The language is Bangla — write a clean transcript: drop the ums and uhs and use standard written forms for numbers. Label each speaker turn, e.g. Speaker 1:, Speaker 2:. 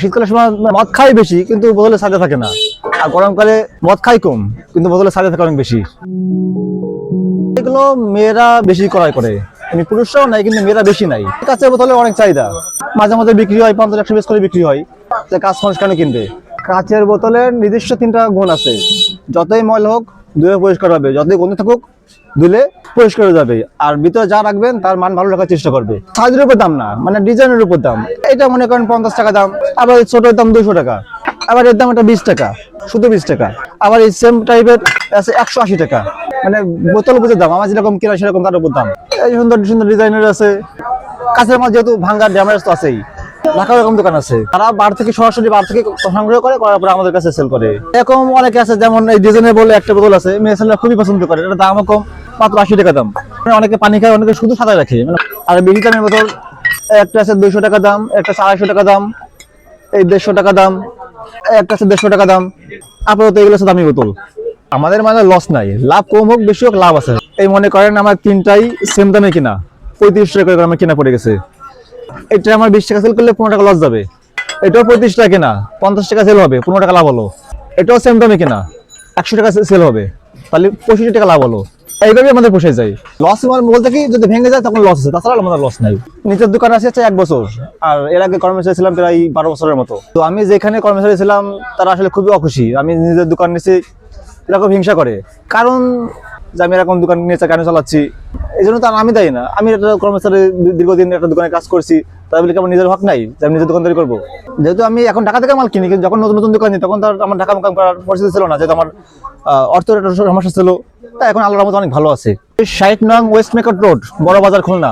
Speaker 1: শীতকালের সময় মদ খাই বেশি কিন্তু বোতলে সাজা থাকে না, আর গরমকালে মদ খাই কম কিন্তু বোতলে সাজা থাকে অনেক বেশি। এগুলো মেয়েরা বেশি ক্রয় করে, পুরুষরাও নাই কিন্তু মেয়েরা বেশি নাই। কাঁচের বোতলে অনেক চাহিদা, মাঝে মাঝে বিক্রি হয় 50-100 পিস করে বিক্রি হয়। কাঁচ মানুষ কেন কিনবে? কাঁচের বোতলের নির্দিষ্ট 3টা গুণ আছে। যতই ময়লা হোক ধুয়ে পরিষ্কার হবে, যতই গন্ধ থাকুক ধুলে পরিষ্কার হয়ে যাবে। আর ভিতরে যা রাখবেন তার মান ভালো রাখার চেষ্টা করবে। সাইজের উপর দাম না, মানে ডিজাইনের উপর দাম। এটা মনে করেন 50 টাকা দাম, আবার ছোটের দাম 200 টাকা, আবার এর দাম এটা 20 টাকা, শুধু 20 টাকা। আবার এই সেম টাইপের আছে 180 টাকা। মানে বোতল বুঝে দাম, আমার যেরকম কিনা সেরকম তার উপর দাম। এই সুন্দর সুন্দর ডিজাইনের আছে। কাছের মাছ যেহেতু ভাঙ্গার ড্যামেজ তো আছেই, ঢাকাও এরকম দোকান আছে, তারা বার থেকে সরাসরি বার থেকে সংগ্রহ করে করার পর আমাদের কাছে সেল করে। এরকম অনেকে আছে, যেমন এই ডিজাইনের বলে একটা বোতল আছে, মেয়ে ছেলেরা খুবই পছন্দ করে। এটা দামও কম, মাত্র 80 টাকা দাম। অনেকে পানি খায়, অনেকে শুধু সাদা রাখে। আর বেশি দামের বোতল একটা আছে 200 টাকা দাম, একটা 250 টাকা দাম, এই 150 টাকা দাম, একটা আছে 150 টাকা দাম। আপাতত এগুলো আছে দামি বোতল। আমাদের মানে লস নাই, লাভ কম হোক বেশি হোক লাভ আছে। এই মনে করেন আমার 3টাই সেম দামে কিনা, 35 টাকা করে আমার কিনা পড়ে গেছে। এটা আমার 20 টাকা সেল করলে 15 টাকা লস যাবে। এটাও 35 টাকা কেনা, 50 টাকা সেল হবে, 15 টাকা লাভ হলো। এটাও সেম দামে কেনা, 100 টাকা সেল হবে, তাহলে 65 টাকা লাভ হলো। এইভাবে আমাদের পোষায় যায়। লস বলতে কি, যদি ভেঙে যায় তখন লস আছে, তাছাড়া আমাদের লস নাই। নিজের দোকান আছে 1 বছর, আর এর আগে কর্মচারী ছিলাম প্রায় 12 বছরের মতো। তো আমি যেখানে কর্মচারী ছিলাম তারা আসলে খুবই অখুশি। আমি নিজের দোকান নিয়েছি, এরকম হিংসা করে। কারণ যে আমি এরকম দোকান নিয়ে কেন চালাচ্ছি, এই জন্য তো আমি দায়ী না। আমি একটা কর্মচারী, দীর্ঘদিন একটা দোকানে কাজ করছি, তাই বলে কি আমার নিজের হক নাই যে আমি নিজের দোকানদারি করবো? যেহেতু আমি এখন ঢাকা থেকে মাল কিনি, কিন্তু যখন নতুন নতুন দোকান নিই তখন তো আমার ঢাকা মুকাম করার পরিস্থিতি ছিল না, যেহেতু আমার অর্থের একটা সমস্যা ছিল। তাই এখন আল্লাহর রহমতে অনেক ভালো আছে। 60 নং ওয়েস্ট মেকআপ রোড, বড় বাজার, খুলনা।